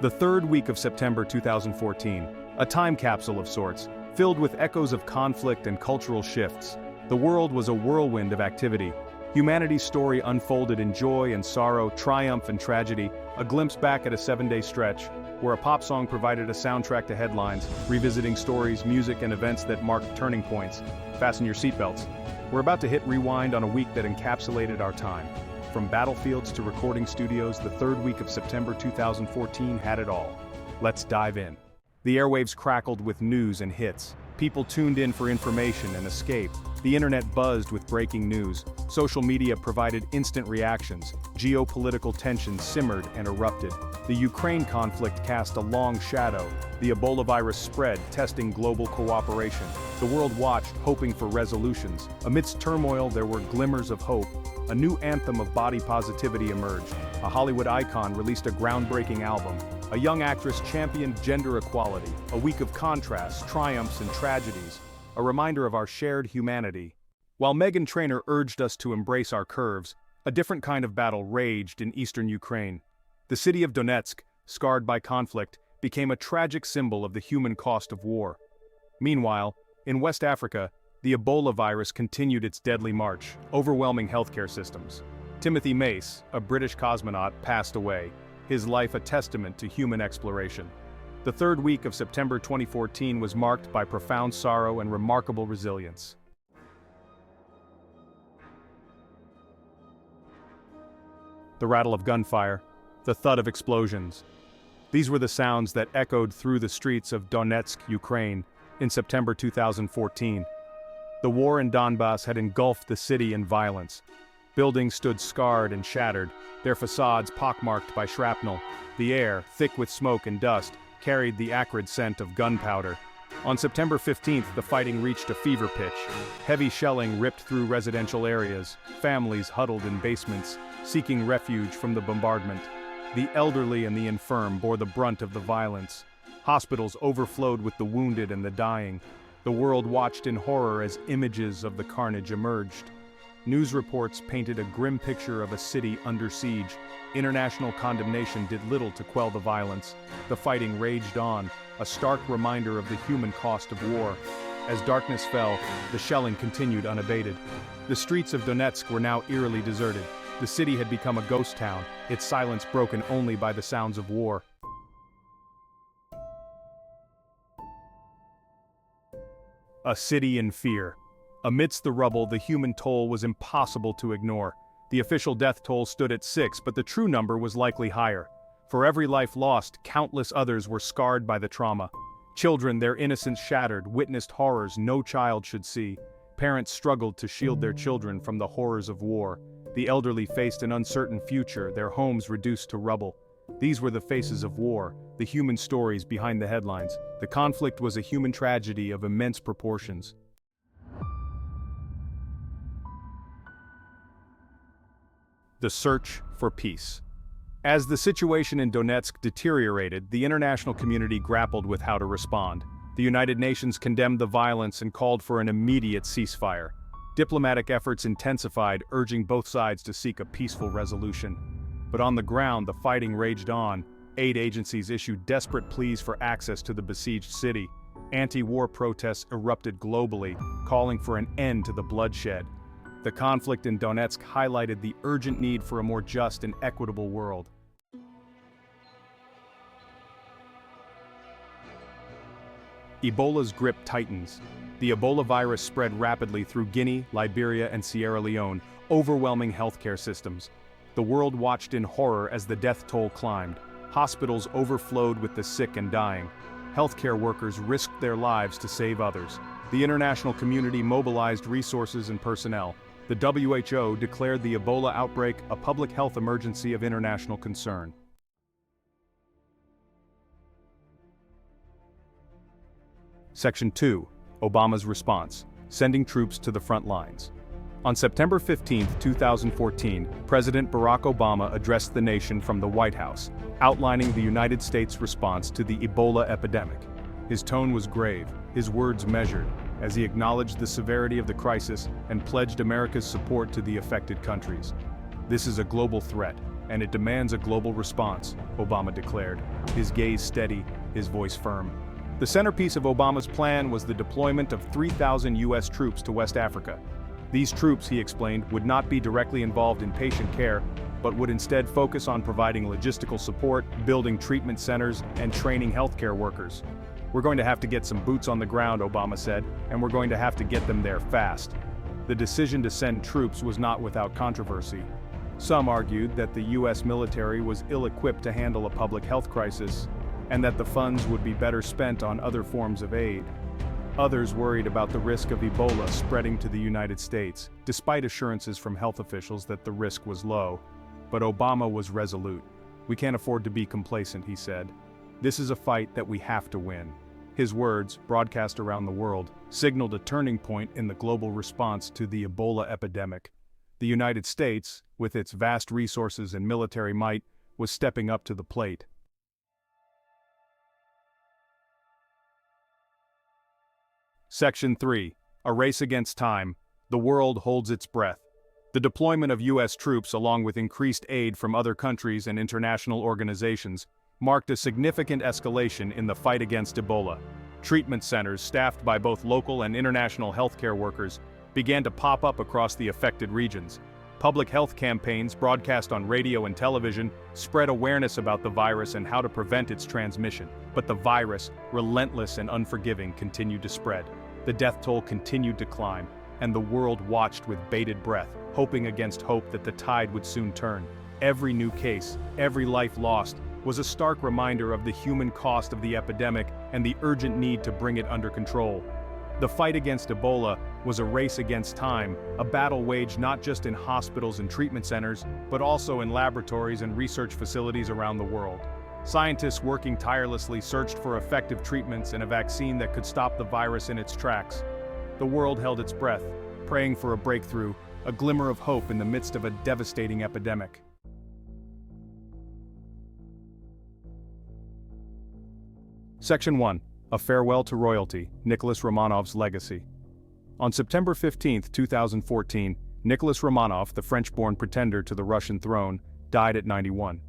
The third week of September 2014, a time capsule of sorts, filled with echoes of conflict and cultural shifts. The world was a whirlwind of activity. Humanity's story unfolded in joy and sorrow, triumph and tragedy, a glimpse back at a 7-day stretch, where a pop song provided a soundtrack to headlines, revisiting stories, music, and events that marked turning points. Fasten your seatbelts. We're about to hit rewind on a week that encapsulated our time. From battlefields to recording studios, the third week of September 2014 had it all. Let's dive in. The airwaves crackled with news and hits. People tuned in for information and escape. The internet buzzed with breaking news. Social media provided instant reactions. Geopolitical tensions simmered and erupted. The Ukraine conflict cast a long shadow. The Ebola virus spread, testing global cooperation. The world watched, hoping for resolutions. Amidst turmoil, there were glimmers of hope. A new anthem of body positivity emerged. A Hollywood icon released a groundbreaking album. A young actress championed gender equality. A week of contrasts, triumphs, and tragedies. A reminder of our shared humanity. While Meghan Trainor urged us to embrace our curves, a different kind of battle raged in eastern Ukraine. The city of Donetsk, scarred by conflict, became a tragic symbol of the human cost of war. Meanwhile, in West Africa, the Ebola virus continued its deadly march, overwhelming healthcare systems. Timothy Mace, a British cosmonaut, passed away, his life a testament to human exploration. The third week of September 2014 was marked by profound sorrow and remarkable resilience. The rattle of gunfire, the thud of explosions. These were the sounds that echoed through the streets of Donetsk, Ukraine, in September 2014. The war in Donbass had engulfed the city in violence. Buildings stood scarred and shattered, their facades pockmarked by shrapnel. The air, thick with smoke and dust, carried the acrid scent of gunpowder. On September 15th, the fighting reached a fever pitch. Heavy shelling ripped through residential areas, families huddled in basements, seeking refuge from the bombardment. The elderly and the infirm bore the brunt of the violence. Hospitals overflowed with the wounded and the dying. The world watched in horror as images of the carnage emerged. News reports painted a grim picture of a city under siege. International condemnation did little to quell the violence. The fighting raged on, a stark reminder of the human cost of war. As darkness fell, the shelling continued unabated. The streets of Donetsk were now eerily deserted. The city had become a ghost town, its silence broken only by the sounds of war. A city in fear. Amidst the rubble, the human toll was impossible to ignore. The official death toll stood at 6, but the true number was likely higher. For every life lost, countless others were scarred by the trauma. Children, their innocence shattered, witnessed horrors no child should see. Parents struggled to shield their children from the horrors of war. The elderly faced an uncertain future, their homes reduced to rubble. These were the faces of war, the human stories behind the headlines. The conflict was a human tragedy of immense proportions. The search for peace. As the situation in Donetsk deteriorated, the international community grappled with how to respond. The United Nations condemned the violence and called for an immediate ceasefire. Diplomatic efforts intensified, urging both sides to seek a peaceful resolution. But on the ground, the fighting raged on. Aid agencies issued desperate pleas for access to the besieged city. Anti-war protests erupted globally, calling for an end to the bloodshed. The conflict in Donetsk highlighted the urgent need for a more just and equitable world. Ebola's grip tightens. The Ebola virus spread rapidly through Guinea, Liberia, and Sierra Leone, overwhelming healthcare systems. The world watched in horror as the death toll climbed. Hospitals overflowed with the sick and dying. Healthcare workers risked their lives to save others. The international community mobilized resources and personnel. The WHO declared the Ebola outbreak a public health emergency of international concern. Section 2. Obama's response, sending troops to the front lines. On September 15, 2014, President Barack Obama addressed the nation from the White House, outlining the United States' response to the Ebola epidemic. His tone was grave, his words measured, as he acknowledged the severity of the crisis and pledged America's support to the affected countries. This is a global threat, and it demands a global response, Obama declared, his gaze steady, his voice firm. The centerpiece of Obama's plan was the deployment of 3,000 U.S. troops to West Africa. These troops, he explained, would not be directly involved in patient care, but would instead focus on providing logistical support, building treatment centers, and training healthcare workers. We're going to have to get some boots on the ground, Obama said, and we're going to have to get them there fast. The decision to send troops was not without controversy. Some argued that the U.S. military was ill-equipped to handle a public health crisis, and that the funds would be better spent on other forms of aid. Others worried about the risk of Ebola spreading to the United States, despite assurances from health officials that the risk was low. But Obama was resolute. "We can't afford to be complacent," he said. "This is a fight that we have to win." His words, broadcast around the world, signaled a turning point in the global response to the Ebola epidemic. The United States, with its vast resources and military might, was stepping up to the plate. Section 3. A race against time. The world holds its breath. The deployment of U.S. troops, along with increased aid from other countries and international organizations, marked a significant escalation in the fight against Ebola. Treatment centers, staffed by both local and international healthcare workers, began to pop up across the affected regions. Public health campaigns, broadcast on radio and television, spread awareness about the virus and how to prevent its transmission. But the virus, relentless and unforgiving, continued to spread. The death toll continued to climb, and the world watched with bated breath, hoping against hope that the tide would soon turn. Every new case, every life lost, was a stark reminder of the human cost of the epidemic and the urgent need to bring it under control. The fight against Ebola was a race against time, a battle waged not just in hospitals and treatment centers, but also in laboratories and research facilities around the world. Scientists working tirelessly searched for effective treatments and a vaccine that could stop the virus in its tracks. The world held its breath, praying for a breakthrough, a glimmer of hope in the midst of a devastating epidemic. Section 1. A Farewell to Royalty, Nicholas Romanov's Legacy. On September 15, 2014, Nicholas Romanov, the French-born pretender to the Russian throne, died at 91.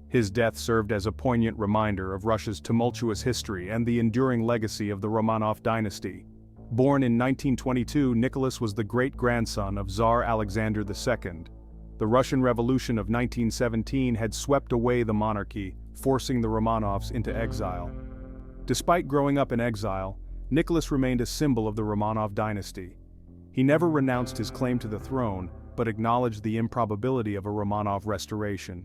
His death served as a poignant reminder of Russia's tumultuous history and the enduring legacy of the Romanov dynasty. Born in 1922, Nicholas was the great-grandson of Tsar Alexander II. The Russian Revolution of 1917 had swept away the monarchy, forcing the Romanovs into exile. Despite growing up in exile, Nicholas remained a symbol of the Romanov dynasty. He never renounced his claim to the throne, but acknowledged the improbability of a Romanov restoration.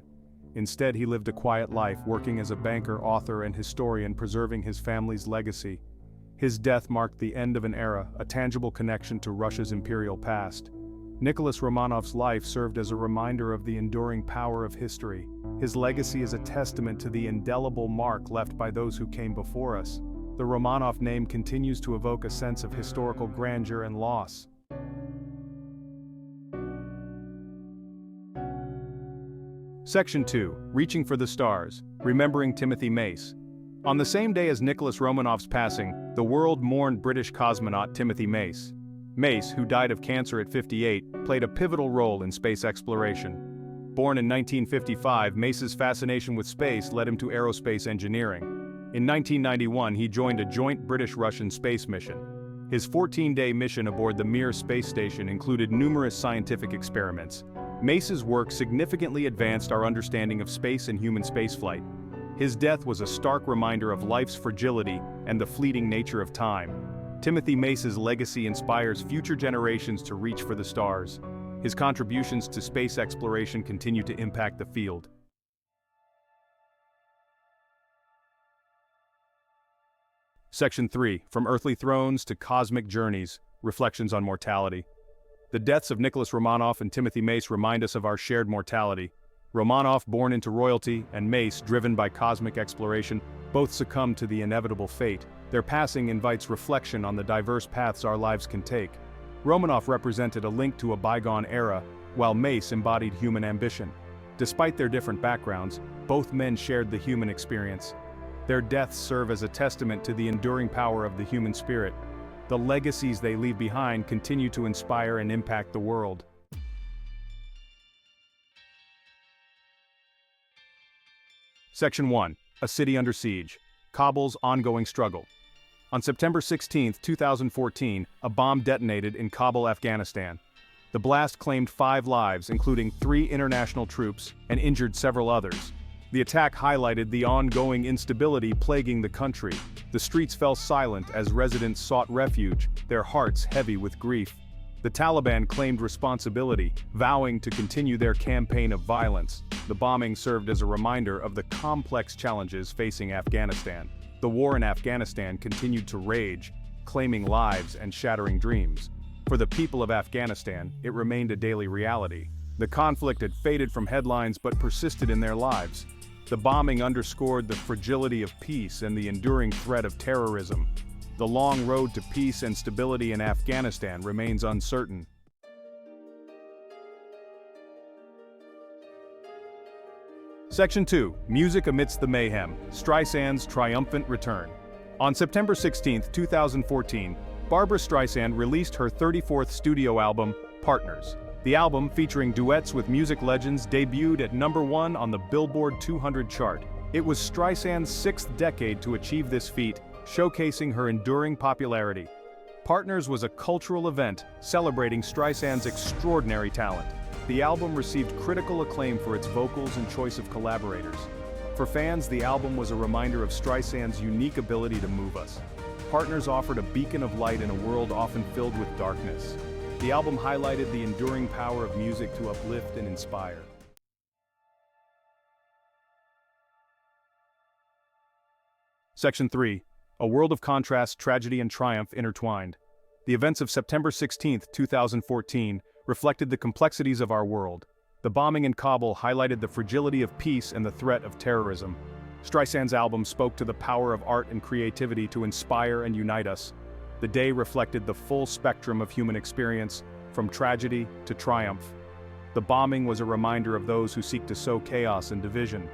Instead, he lived a quiet life, working as a banker, author, and historian, preserving his family's legacy. His death marked the end of an era, a tangible connection to Russia's imperial past. Nicholas Romanov's life served as a reminder of the enduring power of history. His legacy is a testament to the indelible mark left by those who came before us. The Romanov name continues to evoke a sense of historical grandeur and loss. Section 2. Reaching for the Stars, Remembering Timothy Mace. On the same day as Nicholas Romanov's passing, the world mourned British cosmonaut Timothy Mace. Mace, who died of cancer at 58, played a pivotal role in space exploration. Born in 1955, Mace's fascination with space led him to aerospace engineering. In 1991, he joined a joint British-Russian space mission. His 14-day mission aboard the Mir space station included numerous scientific experiments. Mace's work significantly advanced our understanding of space and human spaceflight. His death was a stark reminder of life's fragility and the fleeting nature of time. Timothy Mace's legacy inspires future generations to reach for the stars. His contributions to space exploration continue to impact the field. Section 3. From Earthly Thrones to Cosmic Journeys, Reflections on Mortality. The deaths of Nicholas Romanov and Timothy Mace remind us of our shared mortality. Romanov, born into royalty, and Mace, driven by cosmic exploration, both succumbed to the inevitable fate. Their passing invites reflection on the diverse paths our lives can take. Romanov represented a link to a bygone era, while Mace embodied human ambition. Despite their different backgrounds, both men shared the human experience. Their deaths serve as a testament to the enduring power of the human spirit. The legacies they leave behind continue to inspire and impact the world. Section 1. A City Under Siege. Kabul's Ongoing Struggle. On September 16, 2014, a bomb detonated in Kabul, Afghanistan. The blast claimed 5 lives, including 3 international troops, and injured several others. The attack highlighted the ongoing instability plaguing the country. The streets fell silent as residents sought refuge, their hearts heavy with grief. The Taliban claimed responsibility, vowing to continue their campaign of violence. The bombing served as a reminder of the complex challenges facing Afghanistan. The war in Afghanistan continued to rage, claiming lives and shattering dreams. For the people of Afghanistan, it remained a daily reality. The conflict had faded from headlines but persisted in their lives. The bombing underscored the fragility of peace and the enduring threat of terrorism. The long road to peace and stability in Afghanistan remains uncertain. Section 2. Music Amidst the Mayhem. Streisand's Triumphant Return. On September 16, 2014, Barbra Streisand released her 34th studio album, Partners. The album, featuring duets with music legends, debuted at #1 on the Billboard 200 chart. It was Streisand's 6th decade to achieve this feat, showcasing her enduring popularity. Partners was a cultural event celebrating Streisand's extraordinary talent. The album received critical acclaim for its vocals and choice of collaborators. For fans, the album was a reminder of Streisand's unique ability to move us. Partners offered a beacon of light in a world often filled with darkness. The album highlighted the enduring power of music to uplift and inspire. Section 3. A World of Contrast, Tragedy and Triumph Intertwined. The events of September 16, 2014, reflected the complexities of our world. The bombing in Kabul highlighted the fragility of peace and the threat of terrorism. Streisand's album spoke to the power of art and creativity to inspire and unite us. The day reflected the full spectrum of human experience, from tragedy to triumph. The bombing was a reminder of those who seek to sow chaos and division.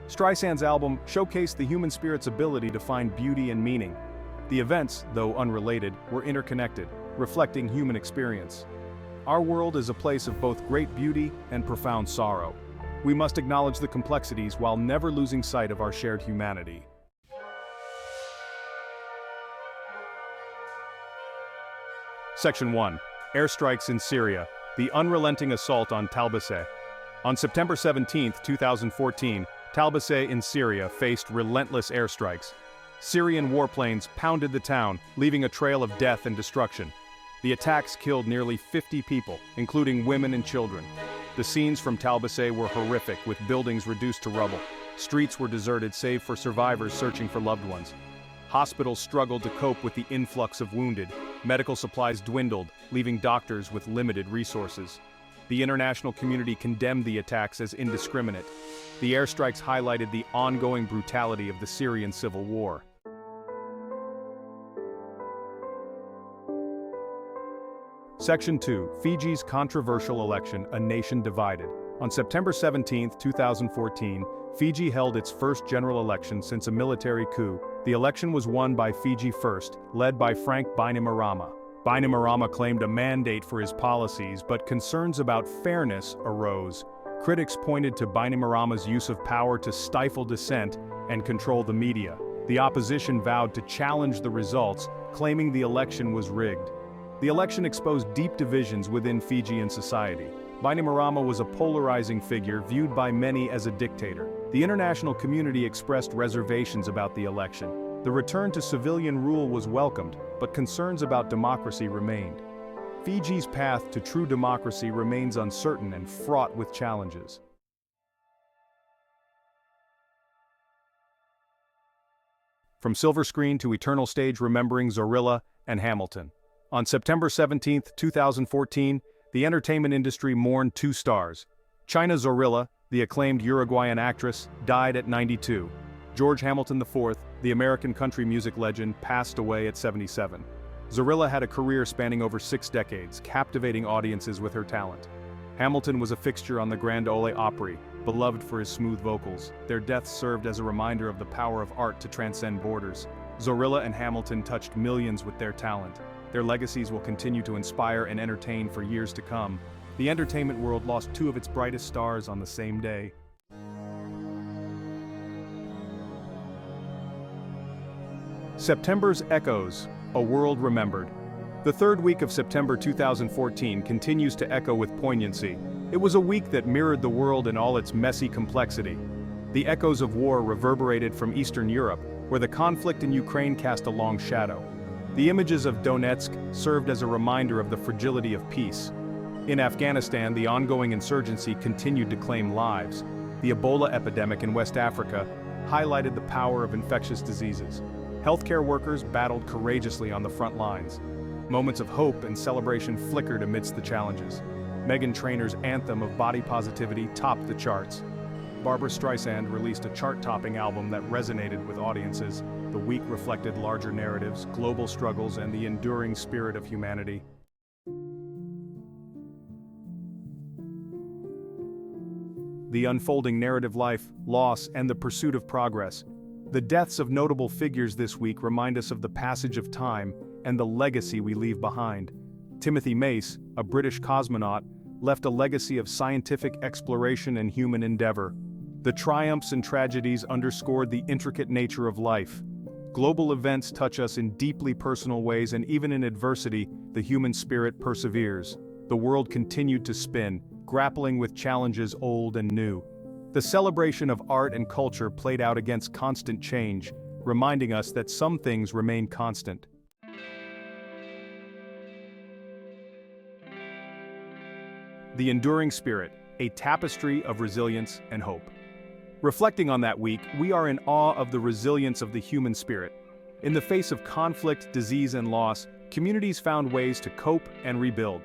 Streisand's album showcased the human spirit's ability to find beauty and meaning. The events, though unrelated, were interconnected, reflecting human experience. Our world is a place of both great beauty and profound sorrow. We must acknowledge the complexities while never losing sight of our shared humanity. Section 1. Airstrikes in Syria. The Unrelenting Assault on Talbiseh. On September 17, 2014, Talbiseh in Syria faced relentless airstrikes. Syrian warplanes pounded the town, leaving a trail of death and destruction. The attacks killed nearly 50 people, including women and children. The scenes from Talbiseh were horrific, with buildings reduced to rubble. Streets were deserted save for survivors searching for loved ones. Hospitals struggled to cope with the influx of wounded. Medical supplies dwindled, leaving doctors with limited resources. The international community condemned the attacks as indiscriminate. The airstrikes highlighted the ongoing brutality of the Syrian civil war. Section 2. Fiji's Controversial Election, A Nation Divided. On September 17, 2014, Fiji held its first general election since a military coup. The election was won by Fiji First, led by Frank Bainimarama. Bainimarama claimed a mandate for his policies, but concerns about fairness arose. Critics pointed to Bainimarama's use of power to stifle dissent and control the media. The opposition vowed to challenge the results, claiming the election was rigged. The election exposed deep divisions within Fijian society. Bainimarama was a polarizing figure viewed by many as a dictator. The international community expressed reservations about the election. The return to civilian rule was welcomed, but concerns about democracy remained. Fiji's path to true democracy remains uncertain and fraught with challenges. From silver screen to eternal stage, remembering Zorrilla and Hamilton. On September 17, 2014, the entertainment industry mourned 2 stars. China Zorrilla, the acclaimed Uruguayan actress, died at 92. George Hamilton IV, the American country music legend, passed away at 77. Zorrilla had a career spanning over 6 decades, captivating audiences with her talent. Hamilton was a fixture on the Grand Ole Opry, beloved for his smooth vocals. Their deaths served as a reminder of the power of art to transcend borders. Zorrilla and Hamilton touched millions with their talent. Their legacies will continue to inspire and entertain for years to come. The entertainment world lost 2 of its brightest stars on the same day. September's Echoes, a world remembered. The third week of September 2014 continues to echo with poignancy. It was a week that mirrored the world in all its messy complexity. The echoes of war reverberated from Eastern Europe, where the conflict in Ukraine cast a long shadow. The images of Donetsk served as a reminder of the fragility of peace. In Afghanistan, the ongoing insurgency continued to claim lives. The Ebola epidemic in West Africa highlighted the power of infectious diseases. Healthcare workers battled courageously on the front lines. Moments of hope and celebration flickered amidst the challenges. Meghan Trainor's anthem of body positivity topped the charts. Barbra Streisand released a chart-topping album that resonated with audiences. The week reflected larger narratives, global struggles, and the enduring spirit of humanity. The unfolding narrative life, loss, and the pursuit of progress. The deaths of notable figures this week remind us of the passage of time and the legacy we leave behind. Timothy Mace, a British cosmonaut, left a legacy of scientific exploration and human endeavor. The triumphs and tragedies underscored the intricate nature of life. Global events touch us in deeply personal ways, and even in adversity, the human spirit perseveres. The world continued to spin, grappling with challenges old and new. The celebration of art and culture played out against constant change, reminding us that some things remain constant. The Enduring Spirit, a tapestry of resilience and hope. Reflecting on that week, we are in awe of the resilience of the human spirit. In the face of conflict, disease, and loss, communities found ways to cope and rebuild.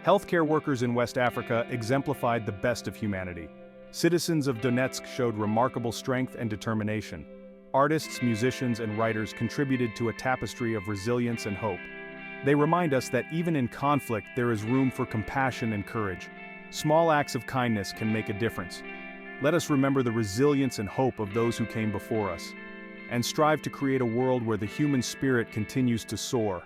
Healthcare workers in West Africa exemplified the best of humanity. Citizens of Donetsk showed remarkable strength and determination. Artists, musicians, and writers contributed to a tapestry of resilience and hope. They remind us that even in conflict, there is room for compassion and courage. Small acts of kindness can make a difference. Let us remember the resilience and hope of those who came before us, and strive to create a world where the human spirit continues to soar.